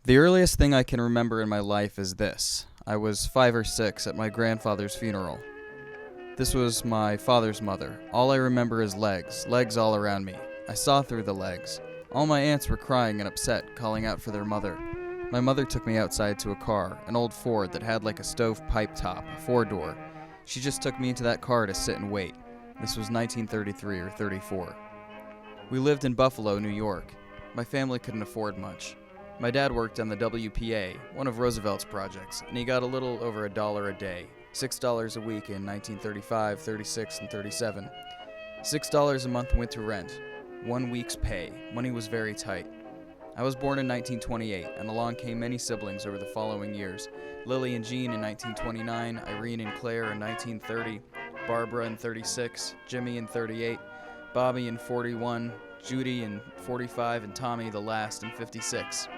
The earliest thing I can remember in my life is this. I was 5 or 6 at my grandfather's funeral. This was my father's mother. All I remember is legs all around me. I saw through the legs. All my aunts were crying and upset, calling out for their mother. My mother took me outside to a car, an old Ford that had like a stovepipe top, a four-door. She just took me into that car to sit and wait. This was 1933 or 34. We lived in Buffalo, New York. My family couldn't afford much. My dad worked on the WPA, one of Roosevelt's projects, and he got a little over $1 a day, $6 a week in 1935, 36, and 37. $6 a month winter rent, 1 week's pay. Money was very tight. I was born in 1928, and along came many siblings over the following years. Lily and Jean in 1929, Irene and Claire in 1930, Barbara in 36, Jimmy in 38, Bobby in 41, Judy in 45, and Tommy the last in 56.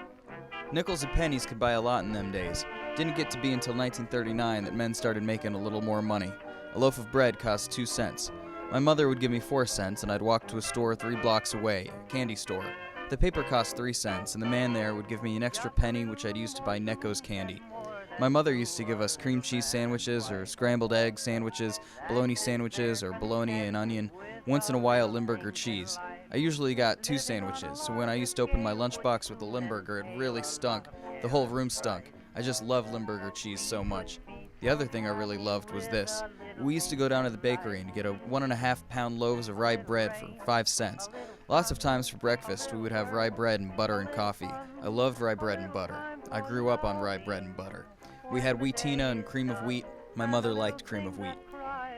Nickels and pennies could buy a lot in them days. Didn't get to be until 1939 that men started making a little more money. A loaf of bread cost 2 cents. My mother would give me 4 cents, and I'd walk to a store 3 blocks away, a candy store. The paper cost 3 cents, and the man there would give me an extra penny which I'd use to buy Necco's candy. My mother used to give us cream cheese sandwiches or scrambled egg sandwiches, bologna sandwiches or bologna and onion, once in a while Limburger cheese. I usually got 2 sandwiches, so when I used to open my lunchbox with the Limburger, it really stunk. The whole room stunk. I just love Limburger cheese so much. The other thing I really loved was this. We used to go down to the bakery and get a 1.5-pound loaves of rye bread for 5 cents. Lots of times for breakfast, we would have rye bread and butter and coffee. I loved rye bread and butter. I grew up on rye bread and butter. We had wheatina and cream of wheat. My mother liked cream of wheat.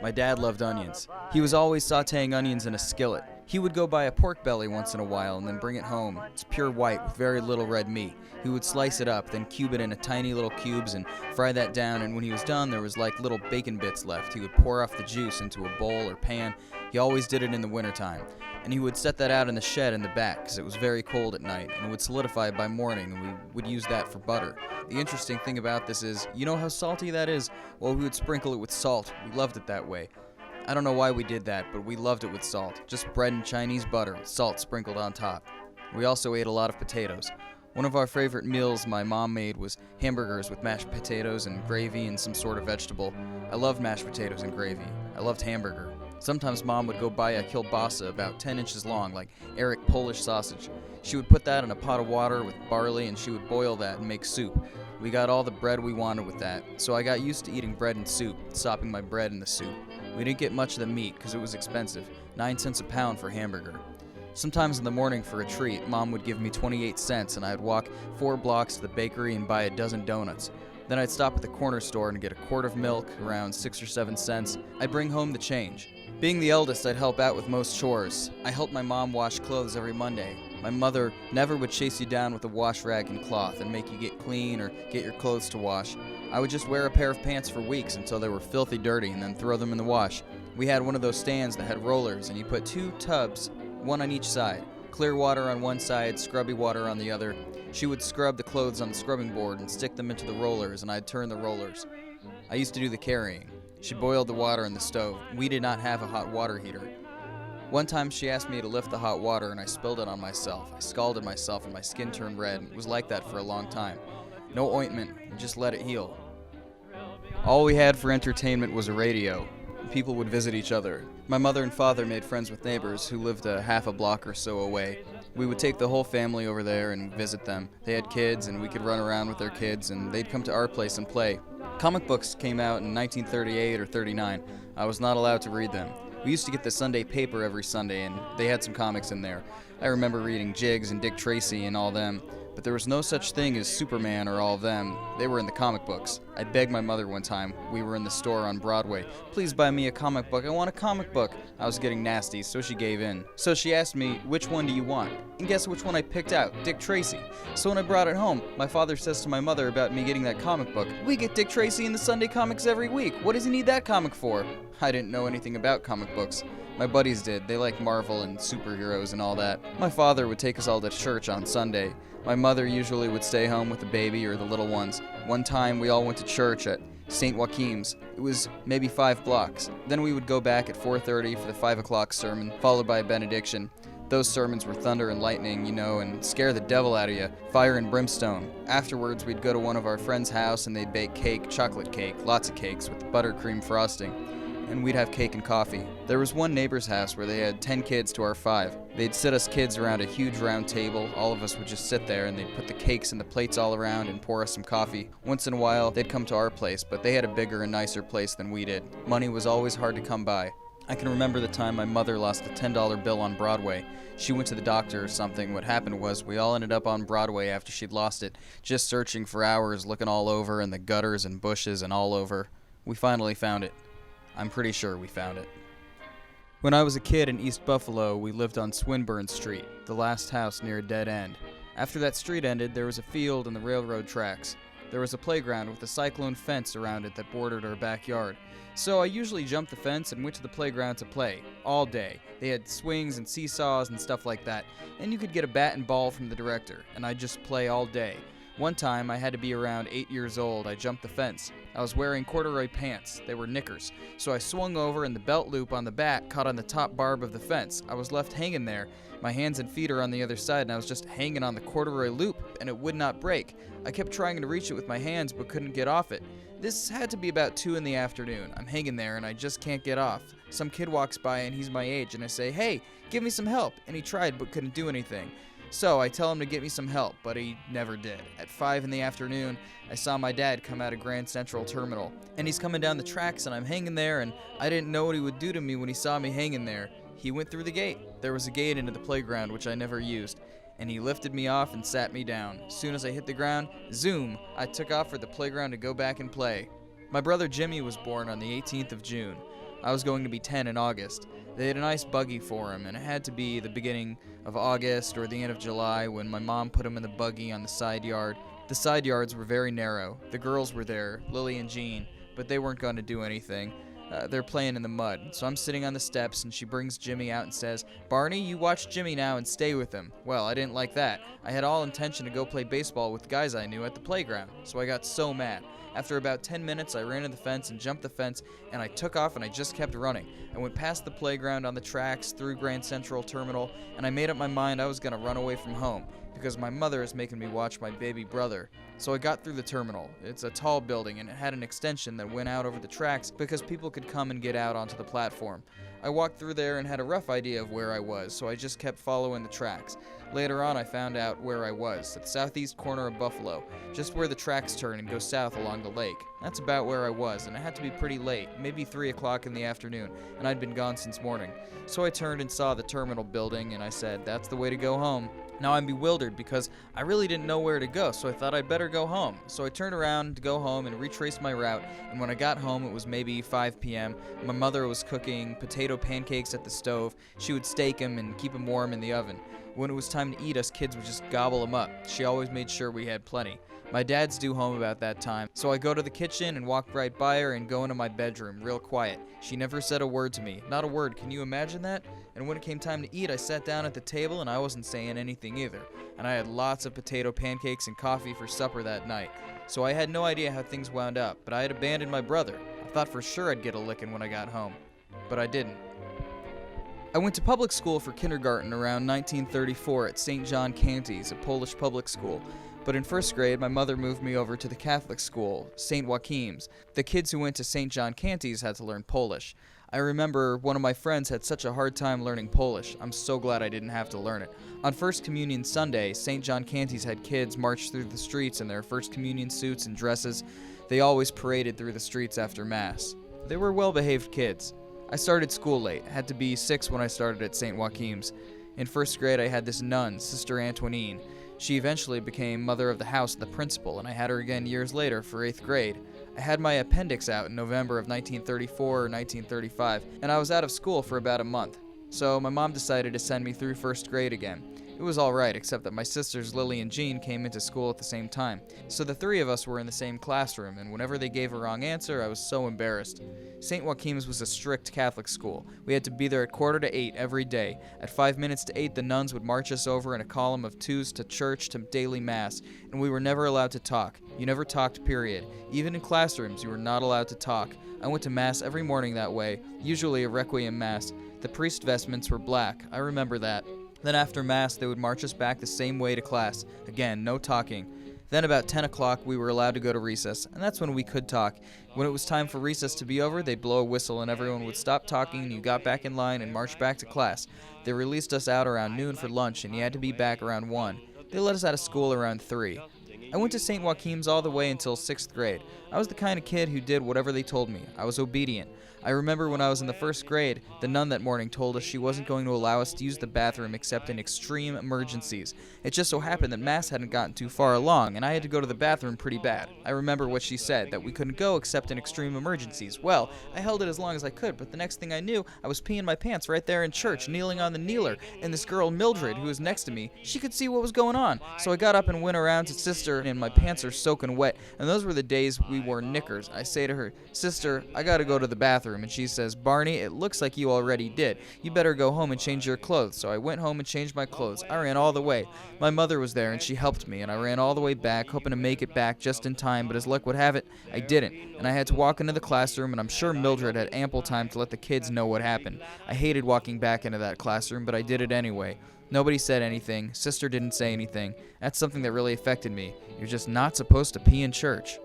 My dad loved onions. He was always sautéing onions in a skillet. He would go buy a pork belly once in a while and then bring it home. It's pure white with very little red meat. He would slice it up, then cube it into tiny little cubes and fry that down, and when he was done there was like little bacon bits left. He would pour off the juice into a bowl or pan. He always did it in the wintertime. And he would set that out in the shed in the back because it was very cold at night, and it would solidify by morning, and we would use that for butter. The interesting thing about this is, you know how salty that is? Well, we would sprinkle it with salt. We loved it that way. I don't know why we did that, but we loved it with salt. Just bread and Chinese butter with salt sprinkled on top. We also ate a lot of potatoes. One of our favorite meals my mom made was hamburgers with mashed potatoes and gravy and some sort of vegetable. I loved mashed potatoes and gravy. I loved hamburger. Sometimes Mom would go buy a kielbasa about 10 inches long, like Eric Polish sausage. She would put that in a pot of water with barley, and she would boil that and make soup. We got all the bread we wanted with that, so I got used to eating bread and soup, sopping my bread in the soup. We didn't get much of the meat because it was expensive, 9 cents a pound for hamburger. Sometimes in the morning for a treat, Mom would give me 28 cents, and I'd walk 4 blocks to the bakery and buy a dozen donuts. Then I'd stop at the corner store and get a quart of milk, around 6 or 7 cents. I'd bring home the change. Being the eldest, I'd help out with most chores. I helped my mom wash clothes every Monday. My mother never would chase you down with a wash rag and cloth and make you get clean or get your clothes to wash. I would just wear a pair of pants for weeks until they were filthy dirty and then throw them in the wash. We had one of those stands that had rollers, and you put 2 tubs, one on each side. Clear water on one side, scrubby water on the other. She would scrub the clothes on the scrubbing board and stick them into the rollers, and I'd turn the rollers. I used to do the carrying. She boiled the water in the stove. We did not have a hot water heater. One time she asked me to lift the hot water and I spilled it on myself. I scalded myself and my skin turned red, and it was like that for a long time. No ointment, just let it heal. All we had for entertainment was a radio. People would visit each other. My mother and father made friends with neighbors who lived a half a block or so away. We would take the whole family over there and visit them. They had kids and we could run around with their kids, and they'd come to our place and play. Comic books came out in 1938 or 39. I was not allowed to read them. We used to get the Sunday paper every Sunday, and they had some comics in there. I remember reading Jiggs and Dick Tracy and all them, but there was no such thing as Superman or all of them. They were in the comic books. I begged my mother one time. We were in the store on Broadway. "Please buy me a comic book. I want a comic book." I was getting nasty, so she gave in. So she asked me, "Which one do you want?" And guess which one I picked out? Dick Tracy. So when I brought it home, my father says to my mother about me getting that comic book, "We get Dick Tracy in the Sunday comics every week. What does he need that comic for?" I didn't know anything about comic books. My buddies did. They liked Marvel and superheroes and all that. My father would take us all to church on Sunday. My mother usually would stay home with the baby or the little ones. One time we all went to church at St. Joachim's. It was maybe 5 blocks. Then we would go back at 4:30 for the 5 o'clock sermon, followed by a benediction. Those sermons were thunder and lightning, and scare the devil out of you, fire and brimstone. Afterwards, we'd go to one of our friends' house and they'd bake cake, chocolate cake, lots of cakes with buttercream frosting, and we'd have cake and coffee. There was one neighbor's house where they had 10 kids to our 5. They'd sit us kids around a huge round table. All of us would just sit there, and they'd put the cakes and the plates all around and pour us some coffee. Once in a while, they'd come to our place, but they had a bigger and nicer place than we did. Money was always hard to come by. I can remember the time my mother lost a $10 bill on Broadway. She went to the doctor or something. What happened was we all ended up on Broadway after she'd lost it, just searching for hours, looking all over in the gutters and bushes and all over. We finally found it. I'm pretty sure we found it. When I was a kid in East Buffalo, we lived on Swinburne Street, the last house near a dead end. After that street ended, there was a field and the railroad tracks. There was a playground with a cyclone fence around it that bordered our backyard. So I usually jumped the fence and went to the playground to play, all day. They had swings and seesaws and stuff like that, and you could get a bat and ball from the director, and I'd just play all day. One time, I had to be around 8 years old. I jumped the fence. I was wearing corduroy pants. They were knickers. So I swung over and the belt loop on the bat caught on the top barb of the fence. I was left hanging there. My hands and feet are on the other side, and I was just hanging on the corduroy loop, and it would not break. I kept trying to reach it with my hands, but couldn't get off it. This had to be about 2 in the afternoon. I'm hanging there, and I just can't get off. Some kid walks by, and he's my age, and I say, "Hey, give me some help." And he tried, but couldn't do anything. So I tell him to get me some help, but he never did. At 5 in the afternoon, I saw my dad come out of Grand Central Terminal, and he's coming down the tracks, and I'm hanging there, and I didn't know what he would do to me when he saw me hanging there. He went through the gate. There was a gate into the playground, which I never used, and he lifted me off and sat me down. As soon as I hit the ground, zoom, I took off for the playground to go back and play. My brother Jimmy was born on the 18th of June. I was going to be 10 in August. They had a nice buggy for him, and it had to be the beginning of August or the end of July when my mom put him in the buggy on the side yard. The side yards were very narrow. The girls were there, Lily and Jean, but they weren't going to do anything. They're playing in the mud. So I'm sitting on the steps, and she brings Jimmy out and says, "Barney, you watch Jimmy now and stay with him." Well, I didn't like that. I had all intention to go play baseball with guys I knew at the playground, so I got so mad. After about 10 minutes, I ran to the fence and jumped the fence, and I took off and I just kept running. I went past the playground on the tracks, through Grand Central Terminal, and I made up my mind I was going to run away from home, because my mother is making me watch my baby brother. So I got through the terminal. It's a tall building, and it had an extension that went out over the tracks because people could come and get out onto the platform. I walked through there and had a rough idea of where I was, so I just kept following the tracks. Later on, I found out where I was, at the southeast corner of Buffalo, just where the tracks turn and go south along the lake. That's about where I was, and it had to be pretty late, maybe 3 o'clock in the afternoon, and I'd been gone since morning. So I turned and saw the terminal building, and I said, "That's the way to go home." Now I'm bewildered because I really didn't know where to go, so I thought I'd better go home. So I turned around to go home and retraced my route, and when I got home it was maybe 5 p.m. My mother was cooking potato pancakes at the stove. She would steak them and keep them warm in the oven. When it was time to eat, us kids would just gobble them up. She always made sure we had plenty. My dad's due home about that time, so I go to the kitchen and walk right by her and go into my bedroom, real quiet. She never said a word to me. Not a word, can you imagine that? And when it came time to eat, I sat down at the table and I wasn't saying anything either. And I had lots of potato pancakes and coffee for supper that night. So I had no idea how things wound up, but I had abandoned my brother. I thought for sure I'd get a licking when I got home. But I didn't. I went to public school for kindergarten around 1934 at St. John Canty's, a Polish public school. But in first grade, my mother moved me over to the Catholic school, St. Joachim's. The kids who went to St. John Canty's had to learn Polish. I remember one of my friends had such a hard time learning Polish. I'm so glad I didn't have to learn it. On First Communion Sunday, St. John Canty's had kids march through the streets in their First Communion suits and dresses. They always paraded through the streets after Mass. They were well-behaved kids. I started school late. I had to be 6 when I started at St. Joachim's. In first grade, I had this nun, Sister Antoinine. She eventually became mother of the house of the principal, and I had her again years later for 8th grade. I had my appendix out in November of 1934 or 1935, and I was out of school for about a month. So my mom decided to send me through first grade again. It was alright, except that my sisters Lily and Jean came into school at the same time. So the 3 of us were in the same classroom, and whenever they gave a wrong answer, I was so embarrassed. St. Joachim's was a strict Catholic school. We had to be there at 7:45 every day. At 5 minutes to 8, the nuns would march us over in a column of 2s to church to daily Mass, and we were never allowed to talk. You never talked, period. Even in classrooms, you were not allowed to talk. I went to Mass every morning that way, usually a Requiem Mass. The priest vestments were black. I remember that. Then after Mass, they would march us back the same way to class. Again, no talking. Then about 10 o'clock, we were allowed to go to recess, and that's when we could talk. When it was time for recess to be over, they'd blow a whistle and everyone would stop talking and you got back in line and marched back to class. They released us out around noon for lunch and you had to be back around 1. They let us out of school around 3. I went to St. Joachim's all the way until 6th grade. I was the kind of kid who did whatever they told me. I was obedient. I remember when I was in the 1st grade, the nun that morning told us she wasn't going to allow us to use the bathroom except in extreme emergencies. It just so happened that Mass hadn't gotten too far along, and I had to go to the bathroom pretty bad. I remember what she said, that we couldn't go except in extreme emergencies. Well, I held it as long as I could, but the next thing I knew, I was peeing my pants right there in church, kneeling on the kneeler, and this girl, Mildred, who was next to me, she could see what was going on. So I got up and went around to Sister, and my pants are soaking wet, and those were the days we wore knickers. I say to her, "Sister, I gotta go to the bathroom," and she says, "Barney, it looks like you already did. You better go home and change your clothes." So I went home and changed my clothes. I ran all the way. My mother was there and she helped me, and I ran all the way back, hoping to make it back just in time, but as luck would have it, I didn't. And I had to walk into the classroom, and I'm sure Mildred had ample time to let the kids know what happened. I hated walking back into that classroom, but I did it anyway. Nobody said anything. Sister didn't say anything. That's something that really affected me. You're just not supposed to pee in church.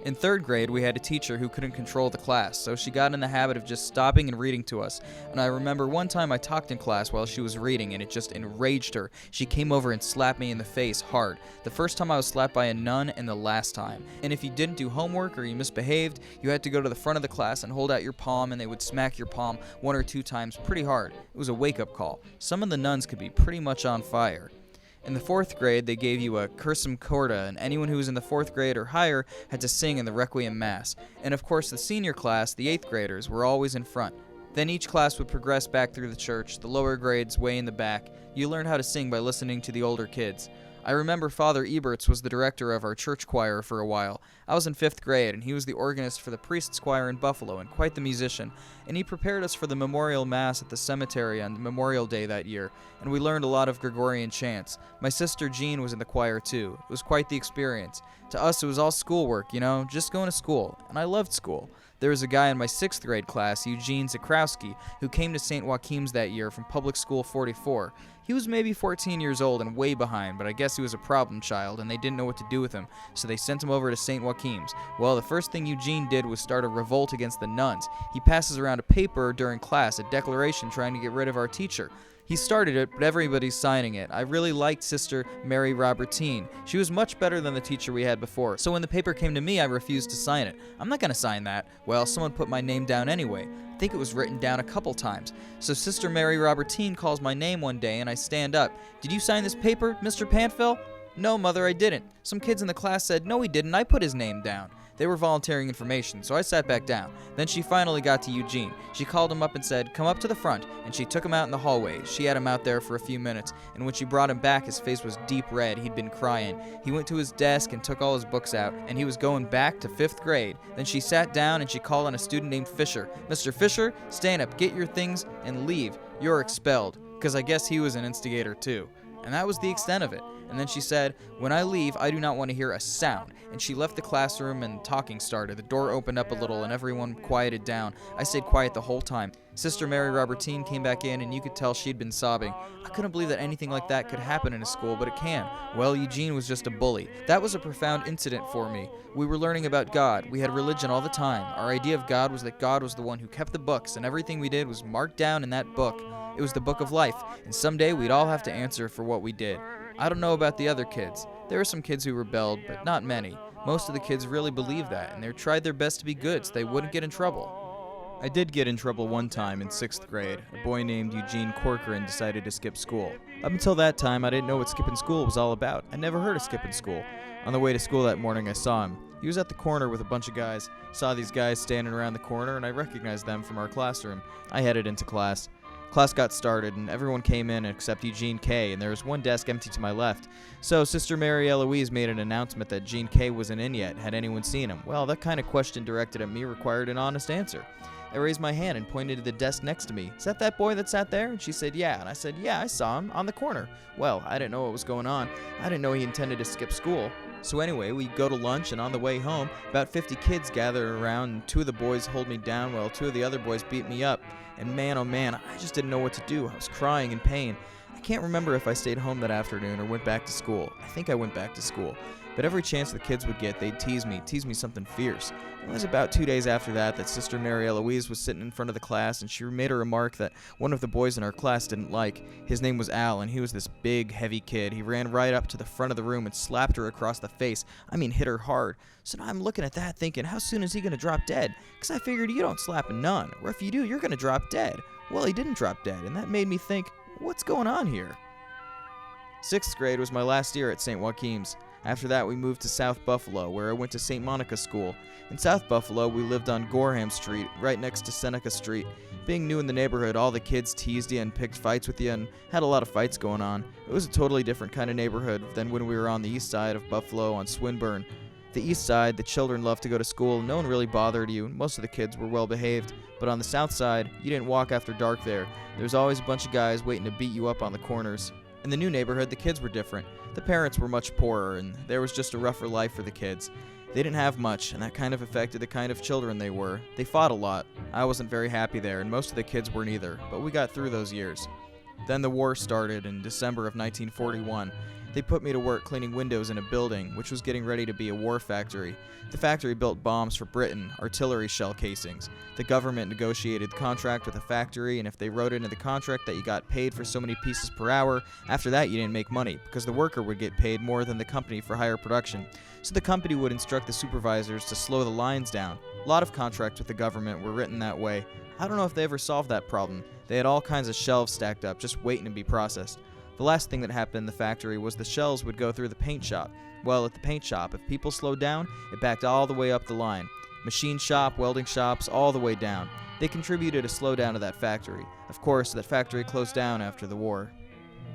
In 3rd grade, we had a teacher who couldn't control the class, so she got in the habit of just stopping and reading to us. And I remember one time I talked in class while she was reading, and it just enraged her. She came over and slapped me in the face hard. The first time I was slapped by a nun, and the last time. And if you didn't do homework or you misbehaved, you had to go to the front of the class and hold out your palm, and they would smack your palm 1 or 2 times pretty hard. It was a wake-up call. Some of the nuns could be pretty much on fire. In the 4th grade, they gave you a cursum corda, and anyone who was in the 4th grade or higher had to sing in the Requiem Mass. And of course, the senior class, the 8th graders, were always in front. Then each class would progress back through the church, the lower grades way in the back. You learned how to sing by listening to the older kids. I remember Father Eberts was the director of our church choir for a while. I was in 5th grade, and he was the organist for the priest's choir in Buffalo, and quite the musician. And he prepared us for the memorial mass at the cemetery on Memorial Day that year, and we learned a lot of Gregorian chants. My sister Jean was in the choir too. It was quite the experience. To us, it was all schoolwork, just going to school, and I loved school. There was a guy in my 6th grade class, Eugene Zakrowski, who came to St. Joachim's that year from Public School 44. He was maybe 14 years old and way behind, but I guess he was a problem child and they didn't know what to do with him, so they sent him over to St. Joachim's. Well, the first thing Eugene did was start a revolt against the nuns. He passes around a paper during class, a declaration trying to get rid of our teacher. He started it, but everybody's signing it. I really liked Sister Mary Robertine. She was much better than the teacher we had before, so when the paper came to me, I refused to sign it. I'm not going to sign that. Well, someone put my name down anyway. I think it was written down a couple times. So Sister Mary Robertine calls my name one day, and I stand up. "Did you sign this paper, Mr. Pantville?" "No, Mother, I didn't." Some kids in the class said, "No, he didn't. I put his name down." They were volunteering information, so I sat back down. Then she finally got to Eugene. She called him up and said, "Come up to the front," and she took him out in the hallway. She had him out there for a few minutes, and when she brought him back, his face was deep red. He'd been crying. He went to his desk and took all his books out, and he was going back to 5th grade. Then she sat down and she called on a student named Fisher. "Mr. Fisher, stand up, get your things, and leave. You're expelled." Because I guess he was an instigator too. And that was the extent of it. And then she said, "When I leave, I do not want to hear a sound." And she left the classroom and talking started. The door opened up a little and everyone quieted down. I stayed quiet the whole time. Sister Mary Robertine came back in and you could tell she'd been sobbing. I couldn't believe that anything like that could happen in a school, but it can. Well, Eugene was just a bully. That was a profound incident for me. We were learning about God. We had religion all the time. Our idea of God was that God was the one who kept the books, and everything we did was marked down in that book. It was the book of life, and someday we'd all have to answer for what we did. I don't know about the other kids. There were some kids who rebelled, but not many. Most of the kids really believed that, and they tried their best to be good so they wouldn't get in trouble. I did get in trouble one time in 6th grade. A boy named Eugene Corcoran decided to skip school. Up until that time, I didn't know what skipping school was all about. I never heard of skipping school. On the way to school that morning, I saw him. He was at the corner with a bunch of guys. Saw these guys standing around the corner, and I recognized them from our classroom. I headed into class. Class got started, and everyone came in except Eugene K., and there was one desk empty to my left. So Sister Mary Eloise made an announcement that Gene K. wasn't in yet. Had anyone seen him? Well, that kind of question directed at me required an honest answer. I raised my hand and pointed to the desk next to me. "Is that boy that sat there?" And she said, "Yeah." And I said, "Yeah, I saw him on the corner." Well, I didn't know what was going on. I didn't know he intended to skip school. So anyway, we go to lunch, and on the way home, about 50 kids gather around, and 2 of the boys hold me down while 2 of the other boys beat me up. And man, oh man, I just didn't know what to do. I was crying in pain. I can't remember if I stayed home that afternoon or went back to school. I think I went back to school. But every chance the kids would get, they'd tease me something fierce. It was about 2 days after that Sister Mary Eloise was sitting in front of the class, and she made a remark that one of the boys in our class didn't like. His name was Al, and he was this big, heavy kid. He ran right up to the front of the room and slapped her across the face. I mean, hit her hard. So now I'm looking at that thinking, how soon is he going to drop dead? Because I figured you don't slap a nun, or if you do, you're going to drop dead. Well, he didn't drop dead, and that made me think, what's going on here? 6th grade was my last year at St. Joaquim's. After that, we moved to South Buffalo, where I went to St. Monica School. In South Buffalo, we lived on Gorham Street, right next to Seneca Street. Being new in the neighborhood, all the kids teased you and picked fights with you and had a lot of fights going on. It was a totally different kind of neighborhood than when we were on the east side of Buffalo on Swinburne. The east side, the children loved to go to school, no one really bothered you, most of the kids were well behaved. But on the south side, you didn't walk after dark there. There was always a bunch of guys waiting to beat you up on the corners. In the new neighborhood, the kids were different. The parents were much poorer, and there was just a rougher life for the kids. They didn't have much, and that kind of affected the kind of children they were. They fought a lot. I wasn't very happy there, and most of the kids weren't either, but we got through those years. Then the war started in December of 1941. They put me to work cleaning windows in a building, which was getting ready to be a war factory. The factory built bombs for Britain, artillery shell casings. The government negotiated the contract with the factory, and if they wrote into the contract that you got paid for so many pieces per hour, after that you didn't make money, because the worker would get paid more than the company for higher production. So the company would instruct the supervisors to slow the lines down. A lot of contracts with the government were written that way. I don't know if they ever solved that problem. They had all kinds of shelves stacked up, just waiting to be processed. The last thing that happened in the factory was the shells would go through the paint shop. Well, at the paint shop, if people slowed down, it backed all the way up the line. Machine shop, welding shops, all the way down. They contributed a slowdown to that factory. Of course, that factory closed down after the war.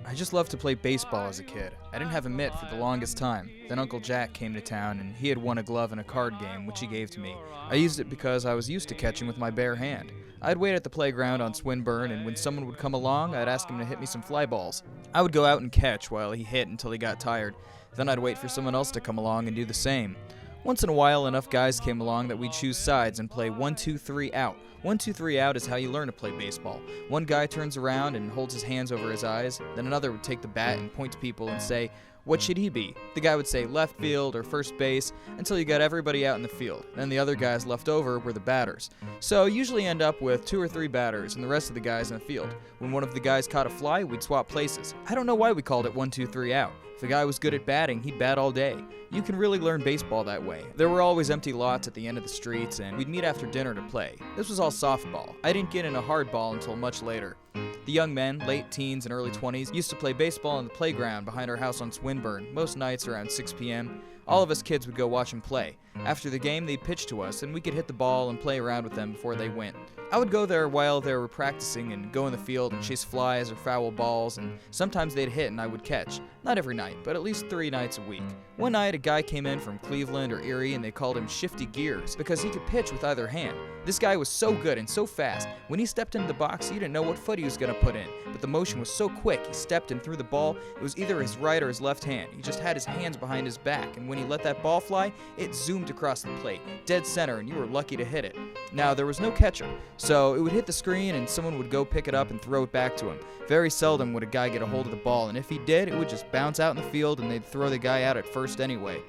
I just loved to play baseball as a kid. I didn't have a mitt for the longest time. Then Uncle Jack came to town, and he had won a glove in a card game, which he gave to me. I used it because I was used to catching with my bare hand. I'd wait at the playground on Swinburne, and when someone would come along, I'd ask him to hit me some fly balls. I would go out and catch while he hit until he got tired. Then I'd wait for someone else to come along and do the same. Once in a while, enough guys came along that we'd choose sides and play 1, 2, 3 out. 1, 2, 3 out is how you learn to play baseball. One guy turns around and holds his hands over his eyes, then another would take the bat and point to people and say, what should he be? The guy would say left field or first base until you got everybody out in the field. Then the other guys left over were the batters. So you usually end up with 2 or 3 batters and the rest of the guys in the field. When one of the guys caught a fly, we'd swap places. I don't know why we called it 1, 2, 3 out. If a guy was good at batting, he'd bat all day. You can really learn baseball that way. There were always empty lots at the end of the streets, and we'd meet after dinner to play. This was all softball. I didn't get into hardball until much later. The young men, late teens and early 20s, used to play baseball on the playground behind our house on Swinburne, most nights around 6 p.m. All of us kids would go watch them play. After the game, they'd pitch to us, and we could hit the ball and play around with them before they went. I would go there while they were practicing and go in the field and chase flies or foul balls, and sometimes they'd hit and I would catch. Not every night, but at least 3 nights a week. One night, a guy came in from Cleveland or Erie, and they called him Shifty Gears because he could pitch with either hand. This guy was so good and so fast. When he stepped into the box, you didn't know what foot he was going to put in, but the motion was so quick, he stepped and threw the ball. It was either his right or his left hand. He just had his hands behind his back, and when he let that ball fly, it zoomed across the plate, dead center, and you were lucky to hit it. Now, there was no catcher, so it would hit the screen and someone would go pick it up and throw it back to him. Very seldom would a guy get a hold of the ball, and if he did, it would just bounce out in the field and they'd throw the guy out at first anyway.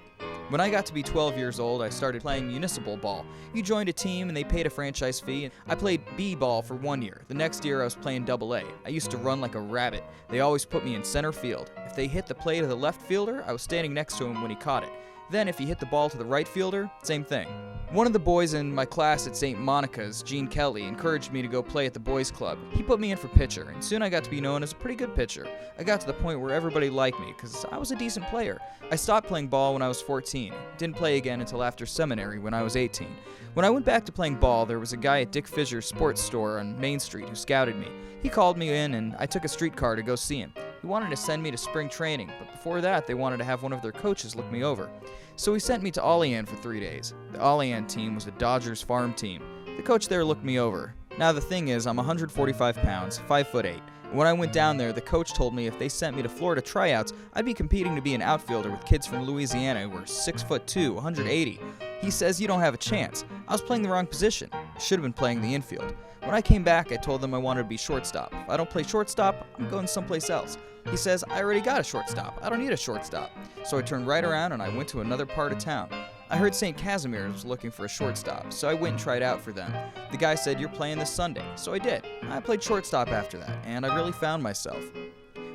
When I got to be 12 years old, I started playing municipal ball. You joined a team and they paid a franchise fee, and I played B-ball for 1 year. The next year I was playing AA. I used to run like a rabbit. They always put me in center field. If they hit the play to the left fielder, I was standing next to him when he caught it. Then if he hit the ball to the right fielder, same thing. One of the boys in my class at St. Monica's, Gene Kelly, encouraged me to go play at the boys' club. He put me in for pitcher, and soon I got to be known as a pretty good pitcher. I got to the point where everybody liked me because I was a decent player. I stopped playing ball when I was 14. Didn't play again until after seminary when I was 18. When I went back to playing ball, there was a guy at Dick Fisher's sports store on Main Street who scouted me. He called me in, and I took a streetcar to go see him. He wanted to send me to spring training, but before that, they wanted to have one of their coaches look me over. So he sent me to Olean for 3 days. The Olean team was the Dodgers farm team. The coach there looked me over. Now the thing is, I'm 145 pounds, 5'8". When I went down there, the coach told me if they sent me to Florida tryouts, I'd be competing to be an outfielder with kids from Louisiana who were 6'2", 180. He says you don't have a chance. I was playing the wrong position. I should have been playing the infield. When I came back, I told them I wanted to be shortstop. If I don't play shortstop, I'm going someplace else. He says, I already got a shortstop. I don't need a shortstop. So I turned right around and I went to another part of town. I heard St. Casimir's was looking for a shortstop, so I went and tried out for them. The guy said, you're playing this Sunday, so I did. I played shortstop after that, and I really found myself.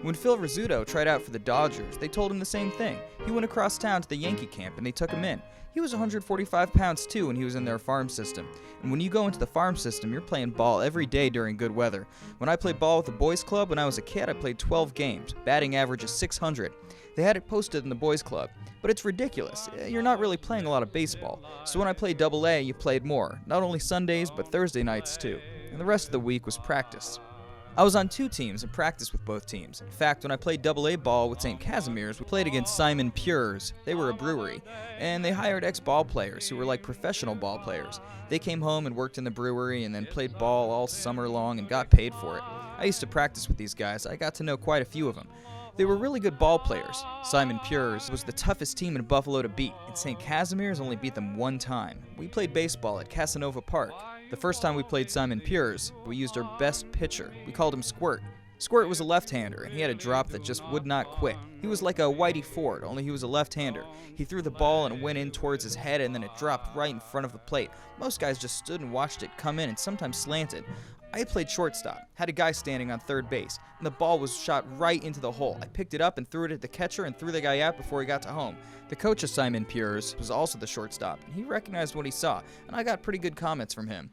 When Phil Rizzuto tried out for the Dodgers, they told him the same thing. He went across town to the Yankee camp and they took him in. He was 145 pounds too when he was in their farm system. And when you go into the farm system, you're playing ball every day during good weather. When I played ball with the boys club when I was a kid, I played 12 games. Batting average is 600. They had it posted in the boys club. But it's ridiculous. You're not really playing a lot of baseball. So when I played Double A, you played more. Not only Sundays, but Thursday nights too. And the rest of the week was practice. I was on 2 teams and practiced with both teams. In fact, when I played Double-A ball with St. Casimir's, we played against Simon Pure's. They were a brewery, and they hired ex-ball players who were like professional ball players. They came home and worked in the brewery and then played ball all summer long and got paid for it. I used to practice with these guys. I got to know quite a few of them. They were really good ball players. Simon Pure's was the toughest team in Buffalo to beat, and St. Casimir's only beat them 1 time. We played baseball at Casanova Park. The first time we played Simon Pure's, we used our best pitcher. We called him Squirt. Squirt was a left-hander, and he had a drop that just would not quit. He was like a Whitey Ford, only he was a left-hander. He threw the ball and it went in towards his head, and then it dropped right in front of the plate. Most guys just stood and watched it come in and sometimes slanted. I played shortstop, had a guy standing on third base, and the ball was shot right into the hole. I picked it up and threw it at the catcher and threw the guy out before he got to home. The coach of Simon Pure's was also the shortstop, and he recognized what he saw, and I got pretty good comments from him.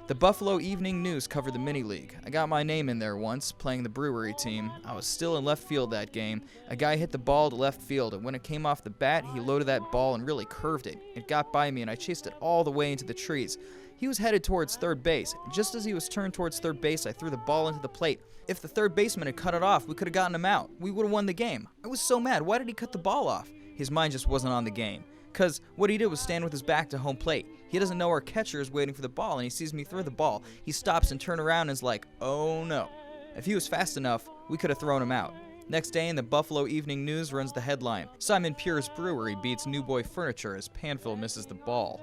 The Buffalo Evening News covered the mini-league. I got my name in there once, playing the brewery team. I was still in left field that game. A guy hit the ball to left field, and when it came off the bat, he loaded that ball and really curved it. It got by me, and I chased it all the way into the trees. He was headed towards third base. Just as he was turned towards third base, I threw the ball into the plate. If the third baseman had cut it off, we could have gotten him out. We would have won the game. I was so mad. Why did he cut the ball off? His mind just wasn't on the game. Because what he did was stand with his back to home plate. He doesn't know our catcher is waiting for the ball, and he sees me throw the ball. He stops and turns around and is like, oh no. If he was fast enough, we could have thrown him out. Next day in the Buffalo Evening News runs the headline, Simon Pure's Brewery beats New Boy Furniture as Panville misses the ball.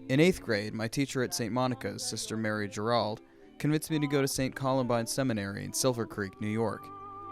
In 8th grade, my teacher at St. Monica's, Sister Mary Gerald, convinced me to go to St. Columbine Seminary in Silver Creek, New York.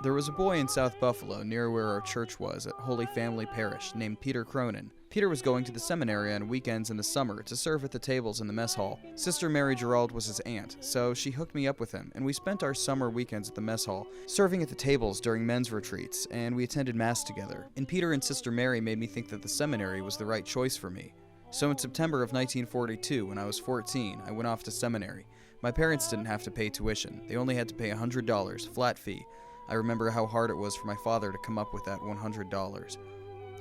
There was a boy in South Buffalo, near where our church was, at Holy Family Parish, named Peter Cronin. Peter was going to the seminary on weekends in the summer to serve at the tables in the mess hall. Sister Mary Gerald was his aunt, so she hooked me up with him, and we spent our summer weekends at the mess hall, serving at the tables during men's retreats, and we attended Mass together. And Peter and Sister Mary made me think that the seminary was the right choice for me. So in September of 1942, when I was 14, I went off to seminary. My parents didn't have to pay tuition. They only had to pay $100, flat fee. I remember how hard it was for my father to come up with that $100.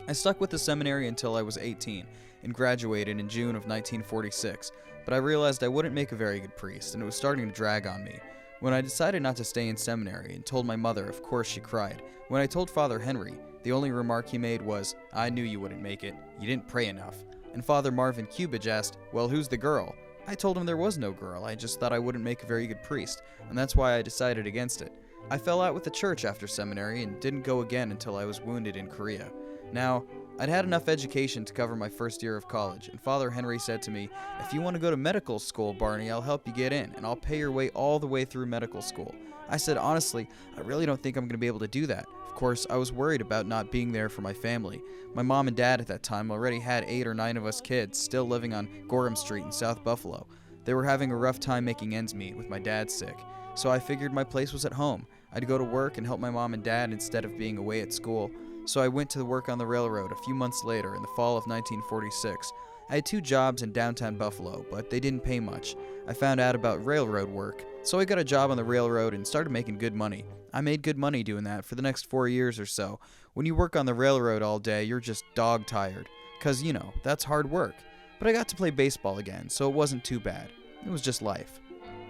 I stuck with the seminary until I was 18 and graduated in June of 1946, but I realized I wouldn't make a very good priest, and it was starting to drag on me. When I decided not to stay in seminary and told my mother, of course she cried. When I told Father Henry, the only remark he made was, I knew you wouldn't make it. You didn't pray enough. And Father Marvin Cubage asked, well, who's the girl? I told him there was no girl. I just thought I wouldn't make a very good priest, and that's why I decided against it. I fell out with the church after seminary and didn't go again until I was wounded in Korea. Now, I'd had enough education to cover my first year of college, and Father Henry said to me, if you want to go to medical school, Barney, I'll help you get in, and I'll pay your way all the way through medical school. I said, honestly, I really don't think I'm going to be able to do that. Of course, I was worried about not being there for my family. My mom and dad at that time already had 8 or 9 of us kids still living on Gorham Street in South Buffalo. They were having a rough time making ends meet with my dad sick, so I figured my place was at home. I'd go to work and help my mom and dad instead of being away at school. So I went to work on the railroad a few months later in the fall of 1946. I had 2 jobs in downtown Buffalo, but they didn't pay much. I found out about railroad work, so I got a job on the railroad and started making good money. I made good money doing that for the next 4 years or so. When you work on the railroad all day, you're just dog tired. 'Cause, that's hard work. But I got to play baseball again, so it wasn't too bad. It was just life.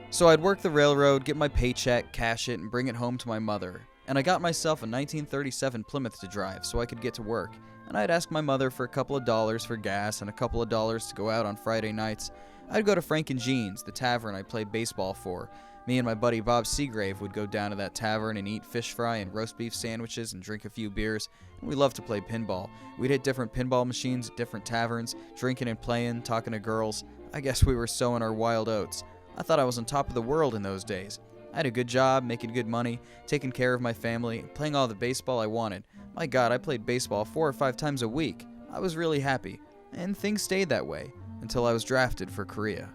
So I'd work the railroad, get my paycheck, cash it, and bring it home to my mother. And I got myself a 1937 Plymouth to drive so I could get to work. And I'd ask my mother for a couple of dollars for gas and a couple of dollars to go out on Friday nights. I'd go to Frank and Jean's, the tavern I played baseball for. Me and my buddy Bob Seagrave would go down to that tavern and eat fish fry and roast beef sandwiches and drink a few beers. And we loved to play pinball. We'd hit different pinball machines at different taverns, drinking and playing, talking to girls. I guess we were sowing our wild oats. I thought I was on top of the world in those days. I had a good job, making good money, taking care of my family, playing all the baseball I wanted. My God, I played baseball 4 or 5 times a week. I was really happy, and things stayed that way until I was drafted for Korea.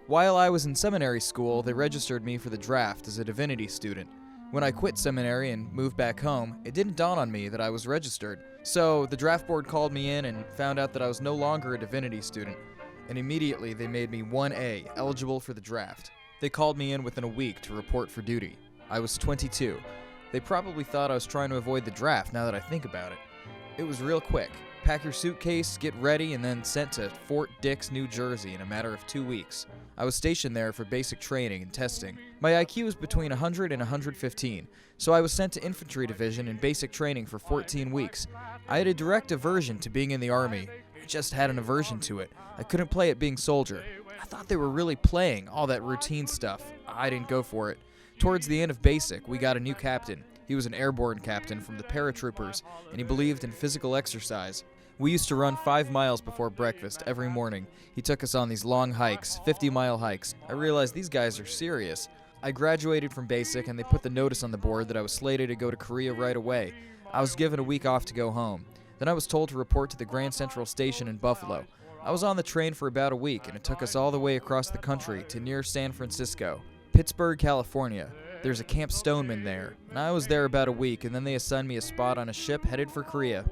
While I was in seminary school, they registered me for the draft as a divinity student. When I quit seminary and moved back home, it didn't dawn on me that I was registered. So the draft board called me in and found out that I was no longer a divinity student, and immediately they made me 1A, eligible for the draft. They called me in within a week to report for duty. I was 22. They probably thought I was trying to avoid the draft now that I think about it. It was real quick. Pack your suitcase, get ready, and then sent to Fort Dix, New Jersey in a matter of 2 weeks. I was stationed there for basic training and testing. My IQ was between 100 and 115, so I was sent to infantry division in basic training for 14 weeks. I had a direct aversion to being in the Army. I just had an aversion to it. I couldn't play it being soldier. I thought they were really playing all that routine stuff. I didn't go for it. Towards the end of basic, we got a new captain. He was an airborne captain from the paratroopers, and he believed in physical exercise. We used to run 5 miles before breakfast every morning. He took us on these long hikes, 50-mile hikes. I realized these guys are serious. I graduated from basic, and they put the notice on the board that I was slated to go to Korea right away. I was given a week off to go home. Then I was told to report to the Grand Central Station in Buffalo. I was on the train for about a week, and it took us all the way across the country to near San Francisco, Pittsburgh, California. There's a Camp Stoneman there, and I was there about a week, and then they assigned me a spot on a ship headed for Korea.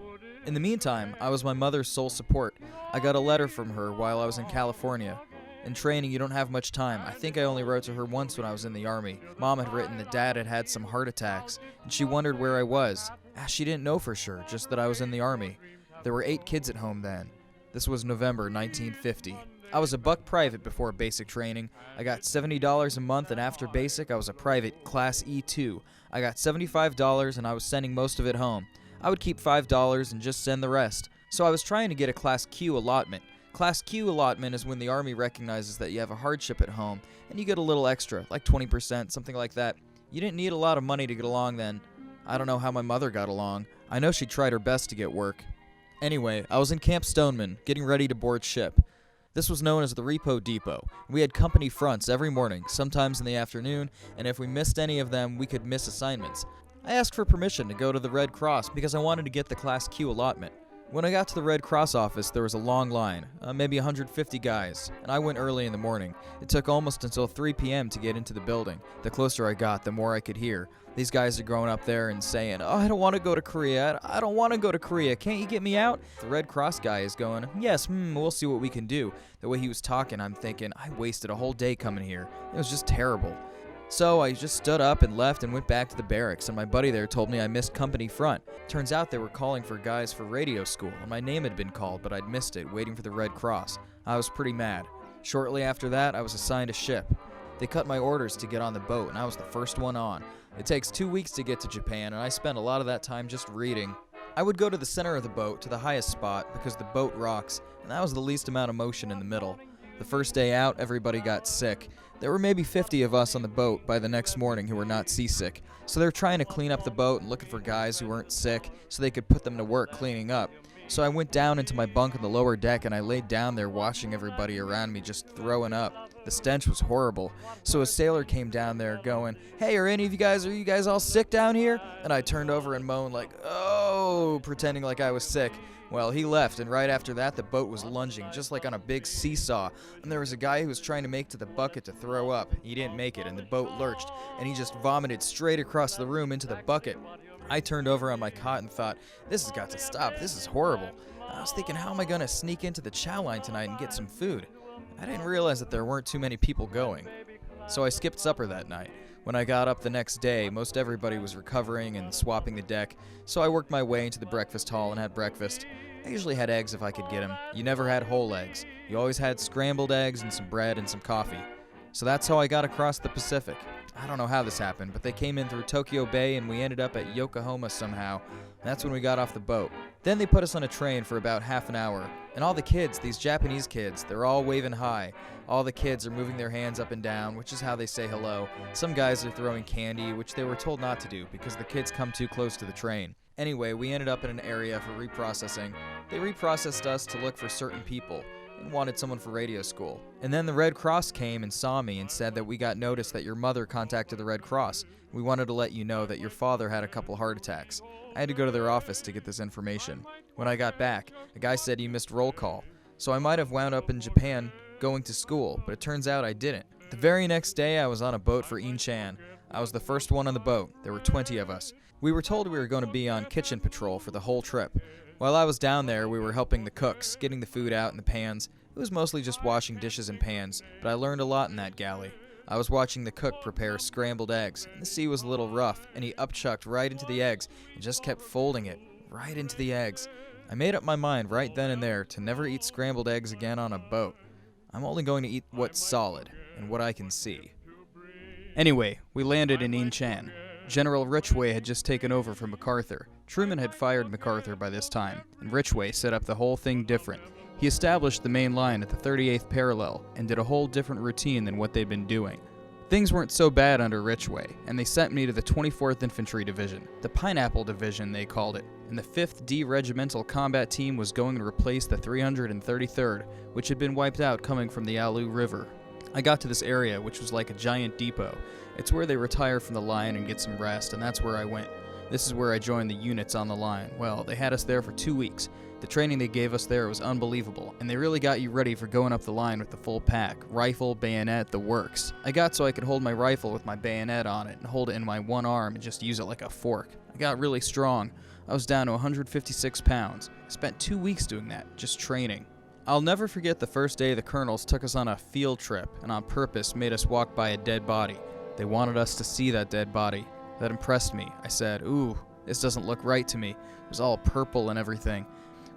In the meantime, I was my mother's sole support. I got a letter from her while I was in California. In training, you don't have much time. I think I only wrote to her once when I was in the Army. Mom had written that Dad had had some heart attacks, and she wondered where I was. She didn't know for sure, just that I was in the Army. There were 8 kids at home then. This was November 1950. I was a buck private before basic training. I got $70 a month, and after basic, I was a private Class E2. I got $75, and I was sending most of it home. I would keep $5 and just send the rest. So I was trying to get a Class Q allotment. Class Q allotment is when the Army recognizes that you have a hardship at home, and you get a little extra, like 20%, something like that. You didn't need a lot of money to get along then. I don't know how my mother got along. I know she tried her best to get work. Anyway, I was in Camp Stoneman, getting ready to board ship. This was known as the Repo Depot. We had company fronts every morning, sometimes in the afternoon, and if we missed any of them, we could miss assignments. I asked for permission to go to the Red Cross because I wanted to get the Class Q allotment. When I got to the Red Cross office, there was a long line, maybe 150 guys, and I went early in the morning. It took almost until 3 p.m. to get into the building. The closer I got, the more I could hear. These guys are going up there and saying, "Oh, I don't want to go to Korea. I don't want to go to Korea. Can't you get me out?" The Red Cross guy is going, "Yes, we'll see what we can do." The way he was talking, I'm thinking, I wasted a whole day coming here. It was just terrible. So I just stood up and left and went back to the barracks, and my buddy there told me I missed company front. Turns out they were calling for guys for radio school, and my name had been called, but I'd missed it, waiting for the Red Cross. I was pretty mad. Shortly after that, I was assigned a ship. They cut my orders to get on the boat, and I was the first one on. It takes 2 weeks to get to Japan, and I spent a lot of that time just reading. I would go to the center of the boat, to the highest spot, because the boat rocks, and that was the least amount of motion in the middle. The first day out, everybody got sick. There were maybe 50 of us on the boat by the next morning who were not seasick, so they were trying to clean up the boat and looking for guys who weren't sick so they could put them to work cleaning up. So I went down into my bunk on the lower deck and I laid down there watching everybody around me just throwing up. The stench was horrible. So a sailor came down there going, "Hey, are you guys all sick down here?" And I turned over and moaned like, "Oh," pretending like I was sick. Well, he left, and right after that, the boat was lunging, just like on a big seesaw. And there was a guy who was trying to make to the bucket to throw up. He didn't make it, and the boat lurched, and he just vomited straight across the room into the bucket. I turned over on my cot and thought, this has got to stop. This is horrible. I was thinking, how am I going to sneak into the chow line tonight and get some food? I didn't realize that there weren't too many people going. So I skipped supper that night. When I got up the next day, most everybody was recovering and swapping the deck, so I worked my way into the breakfast hall and had breakfast. I usually had eggs if I could get them. You never had whole eggs. You always had scrambled eggs and some bread and some coffee. So that's how I got across the Pacific. I don't know how this happened, but they came in through Tokyo Bay and we ended up at Yokohama somehow. That's when we got off the boat. Then they put us on a train for about half an hour. And all the kids, these Japanese kids, they're all waving hi. All the kids are moving their hands up and down, which is how they say hello. Some guys are throwing candy, which they were told not to do because the kids come too close to the train. Anyway, we ended up in an area for reprocessing. They reprocessed us to look for certain people. and wanted someone for radio school. And then the Red Cross came and saw me and said that we got notice that your mother contacted the Red Cross. We wanted to let you know that your father had a couple heart attacks. I had to go to their office to get this information. When I got back, a guy said he missed roll call, so I might have wound up in Japan going to school, but it turns out I didn't. The very next day, I was on a boat for Inchan. I was the first one on the boat. There were 20 of us. We were told we were going to be on kitchen patrol for the whole trip. While I was down there, we were helping the cooks, getting the food out in the pans. It was mostly just washing dishes and pans, but I learned a lot in that galley. I was watching the cook prepare scrambled eggs, and the sea was a little rough, and he upchucked right into the eggs and just kept folding it right into the eggs. I made up my mind right then and there to never eat scrambled eggs again on a boat. I'm only going to eat what's solid and what I can see. Anyway, we landed in Inchan. General Ridgway had just taken over from MacArthur. Truman had fired MacArthur by this time, and Ridgway set up the whole thing different. He established the main line at the 38th parallel and did a whole different routine than what they'd been doing. Things weren't so bad under Ridgway, and they sent me to the 24th Infantry Division, the Pineapple Division they called it, and the 5th D Regimental Combat Team was going to replace the 333rd, which had been wiped out coming from the Alu River. I got to this area, which was like a giant depot. It's where they retire from the line and get some rest, and that's where I went. This is where I joined the units on the line. Well, they had us there for 2 weeks. The training they gave us there was unbelievable, and they really got you ready for going up the line with the full pack. Rifle, bayonet, the works. I got so I could hold my rifle with my bayonet on it and hold it in my one arm and just use it like a fork. I got really strong. I was down to 156 pounds. I spent 2 weeks doing that, just training. I'll never forget the first day the colonels took us on a field trip and on purpose made us walk by a dead body. They wanted us to see that dead body. That impressed me. I said, "Ooh, this doesn't look right to me." It was all purple and everything.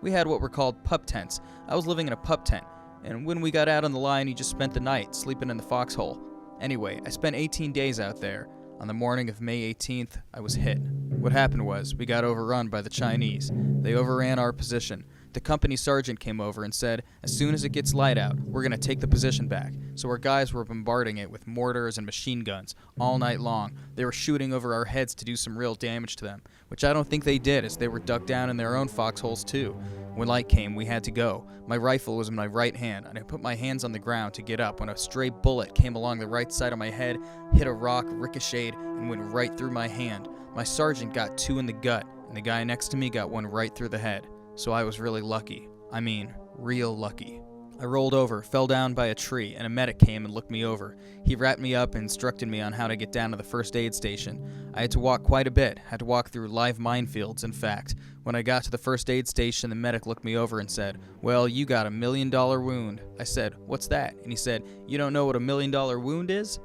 We had what were called pup tents. I was living in a pup tent, and when we got out on the line, you just spent the night sleeping in the foxhole. Anyway, I spent 18 days out there. On the morning of May 18th, I was hit. What happened was, we got overrun by the Chinese. They overran our position. The company sergeant came over and said, as soon as it gets light out, we're going to take the position back. So our guys were bombarding it with mortars and machine guns all night long. They were shooting over our heads to do some real damage to them, which I don't think they did, as they were dug down in their own foxholes too. When light came, we had to go. My rifle was in my right hand, and I put my hands on the ground to get up when a stray bullet came along the right side of my head, hit a rock, ricocheted, and went right through my hand. My sergeant got 2 in the gut, and the guy next to me got 1 right through the head. So I was really lucky. I mean, real lucky. I rolled over, fell down by a tree, and a medic came and looked me over. He wrapped me up and instructed me on how to get down to the first aid station. I had to walk quite a bit, had to walk through live minefields, in fact. When I got to the first aid station, the medic looked me over and said, "Well, you got $1 million wound." I said, "What's that?" And he said, "You don't know what $1 million wound is?"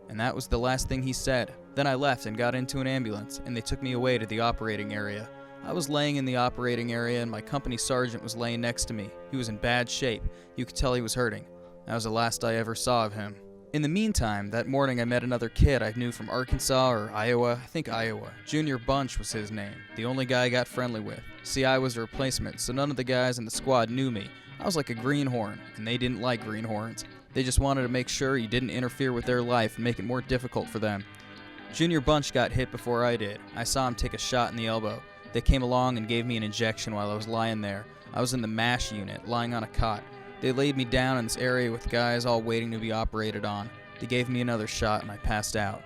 And that was the last thing he said. Then I left and got into an ambulance, and they took me away to the operating area. I was laying in the operating area, and my company sergeant was laying next to me. He was in bad shape. You could tell he was hurting. That was the last I ever saw of him. In the meantime, that morning I met another kid I knew from Arkansas or Iowa. I think Iowa. Junior Bunch was his name. The only guy I got friendly with. See, I was a replacement, so none of the guys in the squad knew me. I was like a greenhorn, and they didn't like greenhorns. They just wanted to make sure you didn't interfere with their life and make it more difficult for them. Junior Bunch got hit before I did. I saw him take a shot in the elbow. They came along and gave me an injection while I was lying there. I was in the MASH unit, lying on a cot. They laid me down in this area with guys all waiting to be operated on. They gave me another shot and I passed out.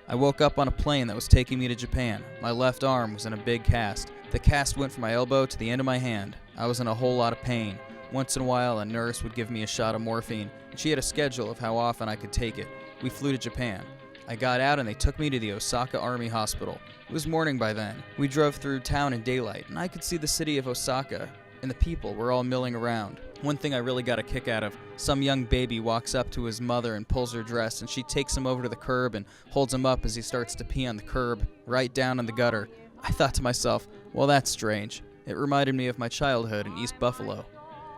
I woke up on a plane that was taking me to Japan. My left arm was in a big cast. The cast went from my elbow to the end of my hand. I was in a whole lot of pain. Once in a while, a nurse would give me a shot of morphine, and she had a schedule of how often I could take it. We flew to Japan. I got out and they took me to the Osaka Army Hospital. It was morning by then. We drove through town in daylight, and I could see the city of Osaka, and the people were all milling around. One thing I really got a kick out of, some young baby walks up to his mother and pulls her dress, and she takes him over to the curb and holds him up as he starts to pee on the curb, right down in the gutter. I thought to myself, well, that's strange. It reminded me of my childhood in East Buffalo.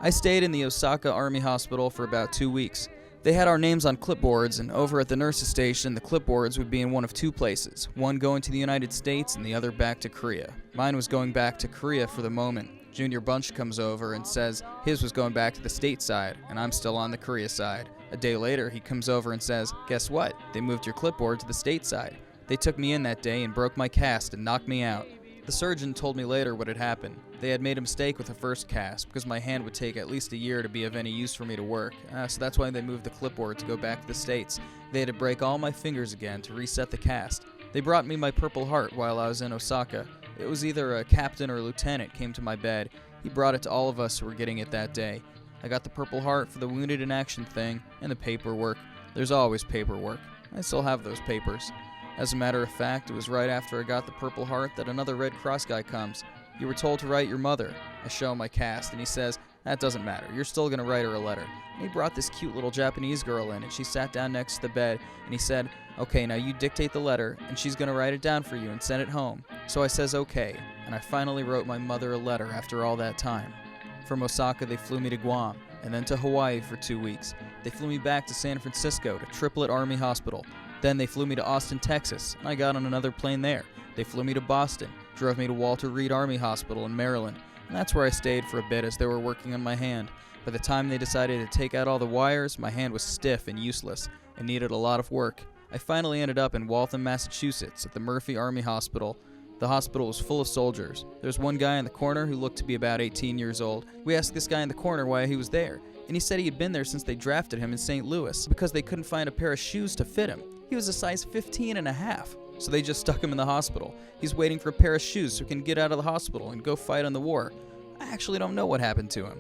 I stayed in the Osaka Army Hospital for about 2 weeks. They had our names on clipboards, and over at the nurses' station, the clipboards would be in one of 2 places, one going to the United States and the other back to Korea. Mine was going back to Korea for the moment. Junior Bunch comes over and says his was going back to the state side, and I'm still on the Korea side. A day later, he comes over and says, guess what? They moved your clipboard to the state side. They took me in that day and broke my cast and knocked me out. The surgeon told me later what had happened. They had made a mistake with the first cast because my hand would take at least a year to be of any use for me to work, so that's why they moved the clipboard to go back to the States. They had to break all my fingers again to reset the cast. They brought me my Purple Heart while I was in Osaka. It was either a captain or a lieutenant came to my bed. He brought it to all of us who were getting it that day. I got the Purple Heart for the Wounded in Action thing, and the paperwork. There's always paperwork. I still have those papers. As a matter of fact, it was right after I got the Purple Heart that another Red Cross guy comes. You were told to write your mother. I show him my cast, and he says, that doesn't matter. You're still going to write her a letter. And he brought this cute little Japanese girl in, and she sat down next to the bed, and he said, okay, now you dictate the letter, and she's going to write it down for you and send it home. So I says, okay, and I finally wrote my mother a letter after all that time. From Osaka, they flew me to Guam, and then to Hawaii for 2 weeks. They flew me back to San Francisco to Triplet Army Hospital. Then they flew me to Austin, Texas, and I got on another plane there. They flew me to Boston, drove me to Walter Reed Army Hospital in Maryland, and that's where I stayed for a bit as they were working on my hand. By the time they decided to take out all the wires, my hand was stiff and useless and needed a lot of work. I finally ended up in Waltham, Massachusetts at the Murphy Army Hospital. The hospital was full of soldiers. There's one guy in the corner who looked to be about 18 years old. We asked this guy in the corner why he was there, and he said he had been there since they drafted him in St. Louis because they couldn't find a pair of shoes to fit him. He was a size 15 and a half, so they just stuck him in the hospital. He's waiting for a pair of shoes so he can get out of the hospital and go fight on the war. I actually don't know what happened to him.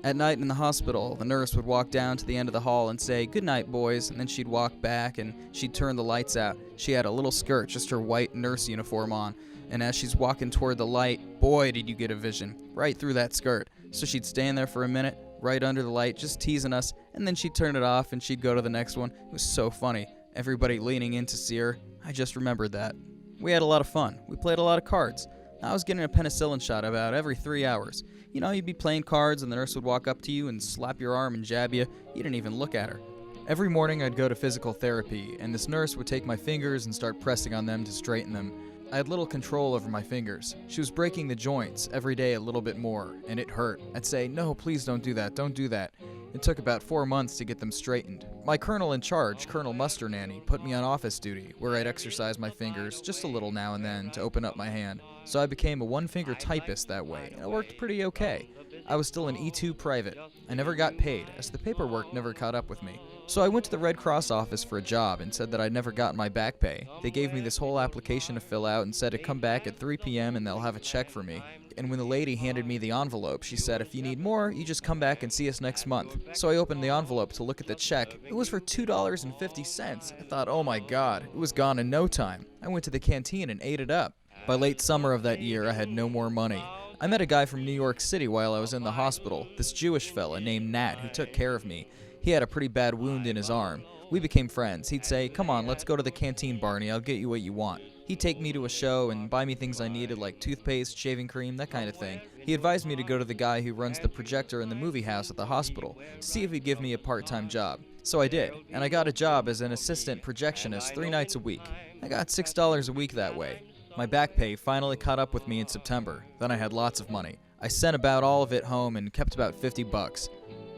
At night in the hospital, the nurse would walk down to the end of the hall and say, "Good night, boys," and then she'd walk back and she'd turn the lights out. She had a little skirt, just her white nurse uniform on, and as she's walking toward the light, boy, did you get a vision, right through that skirt. So she'd stand there for a minute, right under the light, just teasing us, and then she'd turn it off and she'd go to the next one. It was so funny. Everybody leaning in to see her. I just remembered that. We had a lot of fun. We played a lot of cards. I was getting a penicillin shot about every 3 hours. You know, you'd be playing cards and the nurse would walk up to you and slap your arm and jab you. You didn't even look at her. Every morning I'd go to physical therapy, and this nurse would take my fingers and start pressing on them to straighten them. I had little control over my fingers. She was breaking the joints every day a little bit more, and it hurt. I'd say, "No, please don't do that, don't do that." It took about 4 months to get them straightened. My colonel in charge, Colonel Muster Nanny, put me on office duty, where I'd exercise my fingers just a little now and then to open up my hand. So I became a one-finger typist that way, and it worked pretty okay. I was still an E2 private. I never got paid, as the paperwork never caught up with me. So I went to the Red Cross office for a job and said that I'd never gotten my back pay. They gave me this whole application to fill out and said to come back at 3 p.m. and they'll have a check for me. And when the lady handed me the envelope, she said, "If you need more, you just come back and see us next month." So I opened the envelope to look at the check. It was for $2.50. I thought, oh my god, it was gone in no time. I went to the canteen and ate it up. By late summer of that year, I had no more money. I met a guy from New York City while I was in the hospital, this Jewish fella named Nat who took care of me. He had a pretty bad wound in his arm. We became friends. He'd say, "Come on, let's go to the canteen, Barney. I'll get you what you want." He'd take me to a show and buy me things I needed like toothpaste, shaving cream, that kind of thing. He advised me to go to the guy who runs the projector in the movie house at the hospital to see if he'd give me a part-time job. So I did, and I got a job as an assistant projectionist 3 nights a week. I got $6 a week that way. My back pay finally caught up with me in September. Then I had lots of money. I sent about all of it home and kept about $50.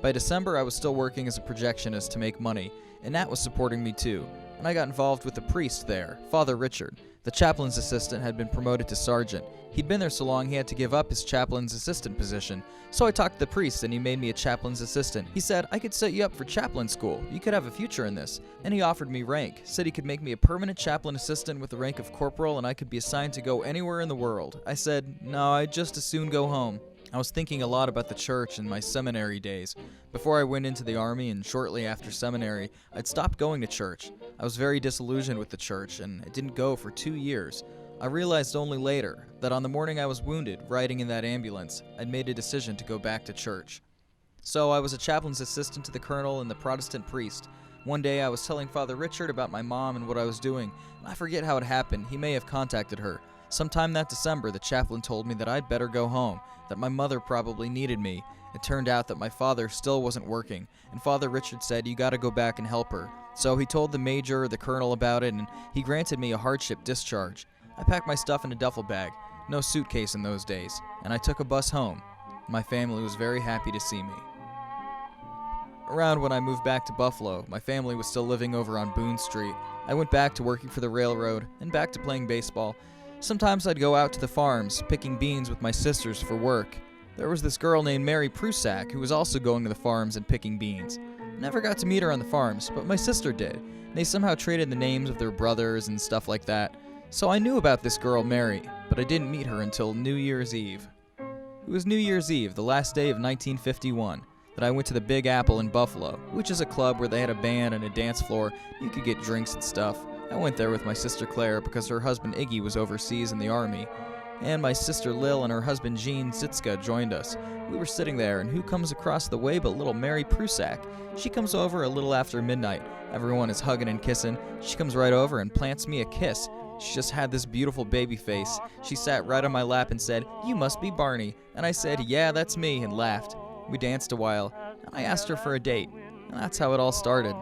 By December, I was still working as a projectionist to make money, and Nat was supporting me too. And I got involved with the priest there, Father Richard. The chaplain's assistant had been promoted to sergeant. He'd been there so long he had to give up his chaplain's assistant position. So I talked to the priest and he made me a chaplain's assistant. He said, "I could set you up for chaplain school. You could have a future in this." And he offered me rank. Said he could make me a permanent chaplain assistant with the rank of corporal and I could be assigned to go anywhere in the world. I said, "No, I'd just as soon go home." I was thinking a lot about the church and my seminary days. Before I went into the army and shortly after seminary, I'd stopped going to church. I was very disillusioned with the church and I didn't go for 2 years. I realized only later that on the morning I was wounded, riding in that ambulance, I'd made a decision to go back to church. So I was a chaplain's assistant to the colonel and the Protestant priest. One day I was telling Father Richard about my mom and what I was doing. I forget how it happened. He may have contacted her. Sometime that December, the chaplain told me that I'd better go home, that my mother probably needed me. It turned out that my father still wasn't working, and Father Richard said, "You gotta go back and help her." So he told the major or the colonel about it, and he granted me a hardship discharge. I packed my stuff in a duffel bag, no suitcase in those days, and I took a bus home. My family was very happy to see me. Around when I moved back to Buffalo, my family was still living over on Boone Street. I went back to working for the railroad and back to playing baseball. Sometimes I'd go out to the farms, picking beans with my sisters for work. There was this girl named Mary Prusak who was also going to the farms and picking beans. Never got to meet her on the farms, but my sister did. They somehow traded the names of their brothers and stuff like that. So I knew about this girl, Mary, but I didn't meet her until New Year's Eve. It was New Year's Eve, the last day of 1951, that I went to the Big Apple in Buffalo, which is a club where they had a band and a dance floor. You could get drinks and stuff. I went there with my sister Claire because her husband Iggy was overseas in the army, and my sister Lil and her husband Jean Zitska joined us. We were sitting there, and who comes across the way but little Mary Prusak? She comes over a little after midnight. Everyone is hugging and kissing. She comes right over and plants me a kiss. She just had this beautiful baby face. She sat right on my lap and said, "You must be Barney." And I said, "Yeah, that's me," and laughed. We danced a while, and I asked her for a date, and that's how it all started.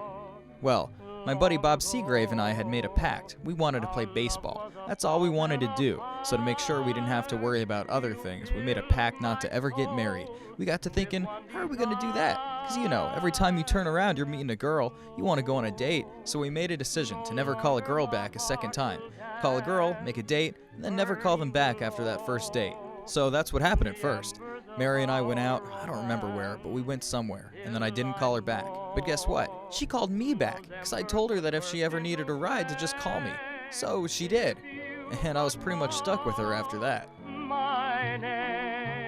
Well, my buddy Bob Seagrave and I had made a pact. We wanted to play baseball. That's all we wanted to do. So to make sure we didn't have to worry about other things, we made a pact not to ever get married. We got to thinking, how are we going to do that? Because every time you turn around, you're meeting a girl. You want to go on a date. So we made a decision to never call a girl back a second time. Call a girl, make a date, and then never call them back after that first date. So that's what happened at first. Mary and I went out, I don't remember where, but we went somewhere, and then I didn't call her back. But guess what? She called me back, because I told her that if she ever needed a ride to just call me. So she did, and I was pretty much stuck with her after that.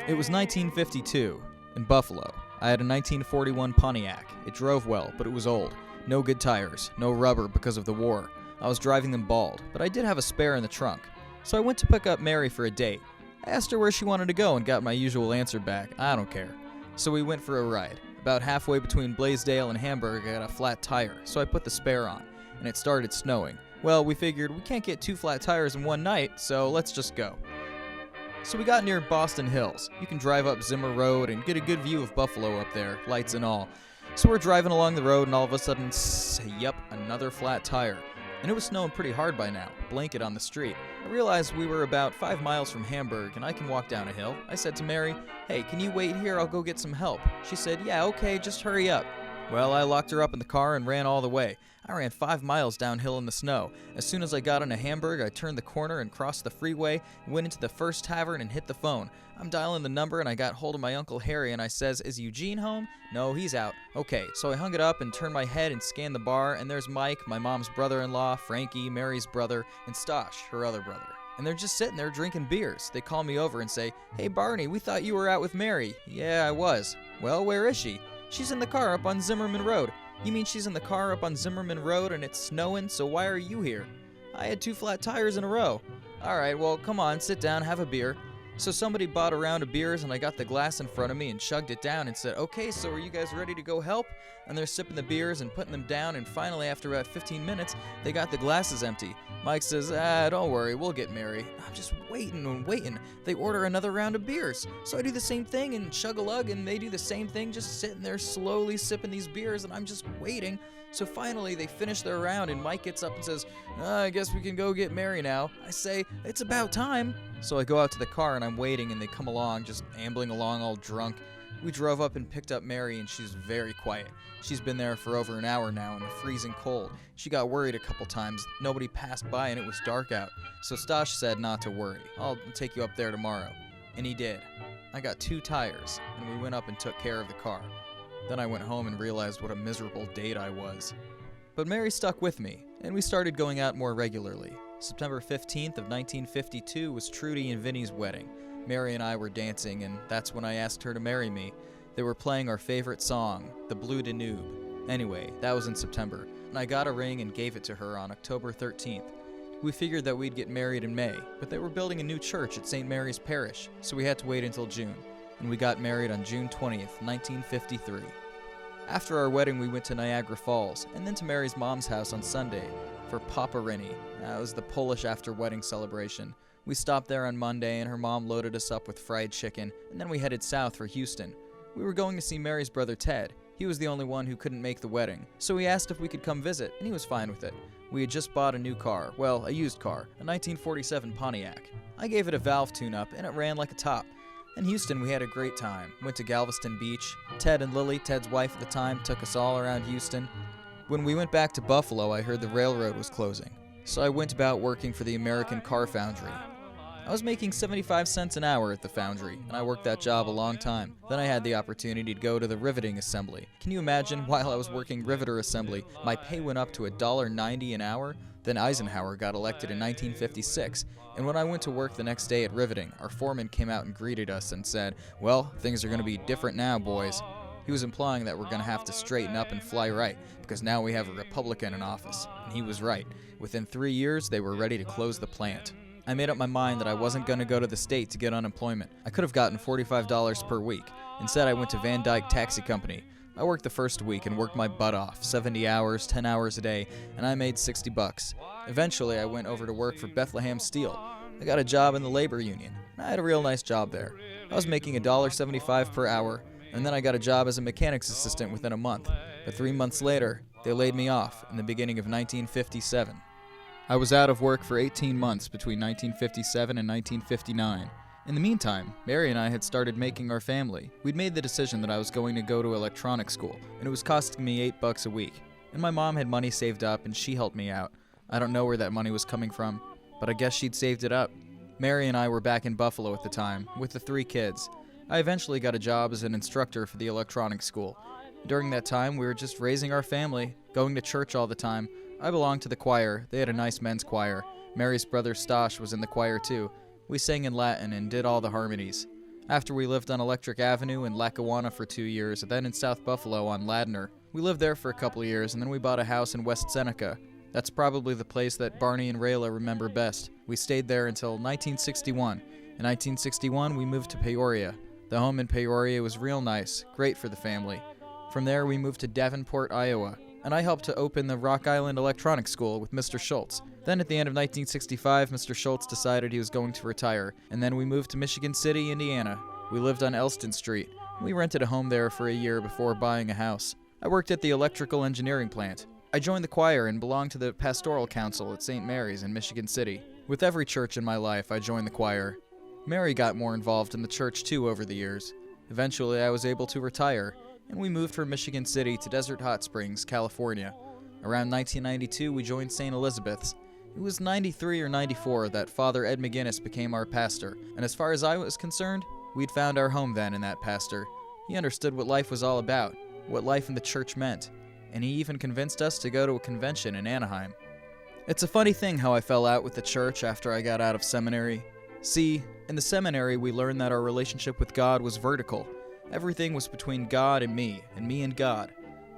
It was 1952, in Buffalo. I had a 1941 Pontiac. It drove well, but it was old. No good tires, no rubber because of the war. I was driving them bald, but I did have a spare in the trunk. So I went to pick up Mary for a date. I asked her where she wanted to go and got my usual answer back, "I don't care." So we went for a ride. About halfway between Blaisdell and Hamburg, I got a flat tire, so I put the spare on, and it started snowing. Well, we figured we can't get 2 flat tires in one night, so let's just go. So we got near Boston Hills. You can drive up Zimmer Road and get a good view of Buffalo up there, lights and all. So we're driving along the road, and all of a sudden, yep, another flat tire. And it was snowing pretty hard by now, blanket on the street. I realized we were about 5 miles from Hamburg, and I can walk down a hill. I said to Mary, "Hey, can you wait here? I'll go get some help." She said, "Yeah, okay, just hurry up." Well, I locked her up in the car and ran all the way. I ran 5 miles downhill in the snow. As soon as I got into Hamburg, I turned the corner and crossed the freeway, went into the first tavern and hit the phone. I'm dialing the number, and I got hold of my Uncle Harry, and I says, "Is Eugene home?" "No, he's out." "Okay." So I hung it up and turned my head and scanned the bar, and there's Mike, my mom's brother-in-law, Frankie, Mary's brother, and Stosh, her other brother. And they're just sitting there drinking beers. They call me over and say, "Hey, Barney, we thought you were out with Mary." "Yeah, I was." "Well, where is she?" "She's in the car up on Zimmerman Road." "You mean she's in the car up on Zimmerman Road and it's snowing, so why are you here?" "I had 2 flat tires in a row." "All right, well, come on, sit down, have a beer." So somebody bought a round of beers, and I got the glass in front of me and chugged it down and said, "Okay, so are you guys ready to go help?" And they're sipping the beers and putting them down, and finally, after about 15 minutes, they got the glasses empty. Mike says, "Don't worry, we'll get Mary." I'm just waiting and waiting. They order another round of beers. So I do the same thing and chug a lug, and they do the same thing, just sitting there slowly sipping these beers, and I'm just waiting. So finally, they finish their round, and Mike gets up and says, "I guess we can go get Mary now." I say, "It's about time." So I go out to the car, and I'm waiting, and they come along, just ambling along all drunk. We drove up and picked up Mary, and she's very quiet. She's been there for over an hour now in the freezing cold. She got worried a couple times. Nobody passed by, and it was dark out. So Stosh said not to worry. "I'll take you up there tomorrow." And he did. I got 2 tires, and we went up and took care of the car. Then I went home and realized what a miserable date I was. But Mary stuck with me, and we started going out more regularly. September 15th of 1952 was Trudy and Vinny's wedding. Mary and I were dancing, and that's when I asked her to marry me. They were playing our favorite song, The Blue Danube. Anyway, that was in September, and I got a ring and gave it to her on October 13th. We figured that we'd get married in May, but they were building a new church at St. Mary's Parish, so we had to wait until June, and we got married on June 20th, 1953. After our wedding, we went to Niagara Falls, and then to Mary's mom's house on Sunday for Paparini. That was the Polish after-wedding celebration. We stopped there on Monday, and her mom loaded us up with fried chicken, and then we headed south for Houston. We were going to see Mary's brother Ted. He was the only one who couldn't make the wedding, so he asked if we could come visit, and he was fine with it. We had just bought a new car, well, a used car, a 1947 Pontiac. I gave it a valve tune-up, and it ran like a top. In Houston, we had a great time. Went to Galveston Beach. Ted and Lily, Ted's wife at the time, took us all around Houston. When we went back to Buffalo, I heard the railroad was closing. So I went about working for the American Car Foundry. I was making 75 cents an hour at the foundry, and I worked that job a long time. Then I had the opportunity to go to the riveting assembly. Can you imagine, while I was working riveter assembly, my pay went up to $1.90 an hour? Then Eisenhower got elected in 1956, and when I went to work the next day at riveting, our foreman came out and greeted us and said, "Well, things are going to be different now, boys." He was implying that we're going to have to straighten up and fly right, because now we have a Republican in office. And he was right. Within 3 years, they were ready to close the plant. I made up my mind that I wasn't going to go to the state to get unemployment. I could have gotten $45 per week. Instead, I went to Van Dyke Taxi Company. I worked the first week and worked my butt off, 70 hours, 10 hours a day, and I made $60. Eventually, I went over to work for Bethlehem Steel. I got a job in the labor union, and I had a real nice job there. I was making $1.75 per hour, and then I got a job as a mechanics assistant within a month. But 3 months later, they laid me off in the beginning of 1957. I was out of work for 18 months between 1957 and 1959. In the meantime, Mary and I had started making our family. We'd made the decision that I was going to go to electronics school, and it was costing me $8 a week. And my mom had money saved up, and she helped me out. I don't know where that money was coming from, but I guess she'd saved it up. Mary and I were back in Buffalo at the time, with the 3 kids. I eventually got a job as an instructor for the electronics school. During that time, we were just raising our family, going to church all the time. I belonged to the choir. They had a nice men's choir. Mary's brother Stosh was in the choir too. We sang in Latin and did all the harmonies. After we lived on Electric Avenue in Lackawanna for 2 years, then in South Buffalo on Ladner. We lived there for a couple of years, and then we bought a house in West Seneca. That's probably the place that Barney and Rayla remember best. We stayed there until 1961. In 1961, we moved to Peoria. The home in Peoria was real nice, great for the family. From there, we moved to Davenport, Iowa, and I helped to open the Rock Island Electronics School with Mr. Schultz. Then at the end of 1965, Mr. Schultz decided he was going to retire, and then we moved to Michigan City, Indiana. We lived on Elston Street. We rented a home there for a year before buying a house. I worked at the electrical engineering plant. I joined the choir and belonged to the pastoral council at St. Mary's in Michigan City. With every church in my life, I joined the choir. Mary got more involved in the church too over the years. Eventually, I was able to retire, and we moved from Michigan City to Desert Hot Springs, California. Around 1992, we joined St. Elizabeth's. It was 93 or 94 that Father Ed McGinnis became our pastor, and as far as I was concerned, we'd found our home then in that pastor. He understood what life was all about, what life in the church meant, and he even convinced us to go to a convention in Anaheim. It's a funny thing how I fell out with the church after I got out of seminary. See, in the seminary we learned that our relationship with God was vertical. Everything was between God and me and God.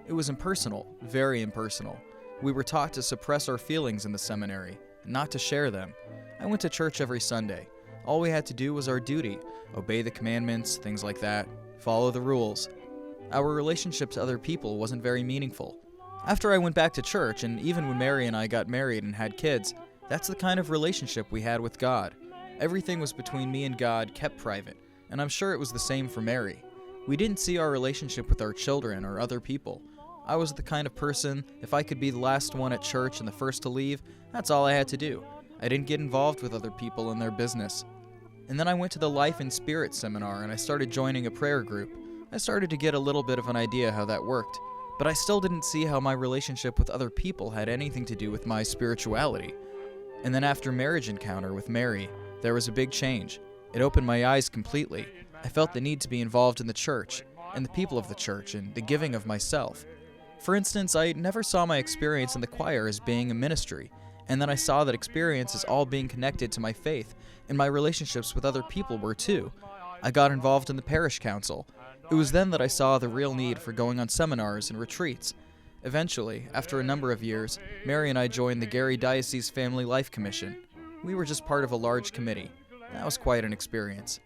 It was impersonal, very impersonal. We were taught to suppress our feelings in the seminary, not to share them. I went to church every Sunday. All we had to do was our duty, obey the commandments, things like that, follow the rules. Our relationship to other people wasn't very meaningful. After I went back to church, and even when Mary and I got married and had kids, that's the kind of relationship we had with God. Everything was between me and God, kept private, and I'm sure it was the same for Mary. We didn't see our relationship with our children or other people. I was the kind of person, if I could be the last one at church and the first to leave, that's all I had to do. I didn't get involved with other people and their business. And then I went to the Life and Spirit seminar and I started joining a prayer group. I started to get a little bit of an idea how that worked, but I still didn't see how my relationship with other people had anything to do with my spirituality. And then after marriage encounter with Mary, there was a big change. It opened my eyes completely. I felt the need to be involved in the church, and the people of the church, and the giving of myself. For instance, I never saw my experience in the choir as being a ministry, and then I saw that experience as all being connected to my faith, and my relationships with other people were too. I got involved in the parish council. It was then that I saw the real need for going on seminars and retreats. Eventually, after a number of years, Mary and I joined the Gary Diocese Family Life Commission. We were just part of a large committee. That was quite an experience.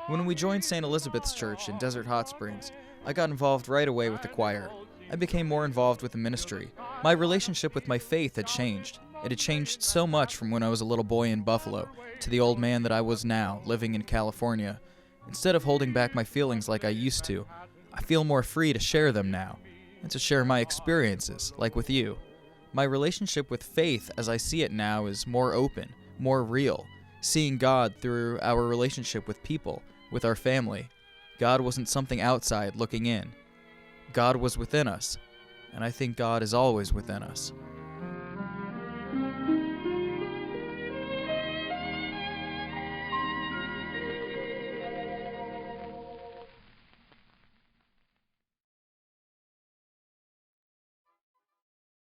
When we joined St. Elizabeth's Church in Desert Hot Springs, I got involved right away with the choir. I became more involved with the ministry. My relationship with my faith had changed. It had changed so much from when I was a little boy in Buffalo to the old man that I was now, living in California. Instead of holding back my feelings like I used to, I feel more free to share them now, and to share my experiences, like with you. My relationship with faith, as I see it now, is more open, more real, seeing God through our relationship with people, with our family. God wasn't something outside looking in. God was within us, and I think God is always within us.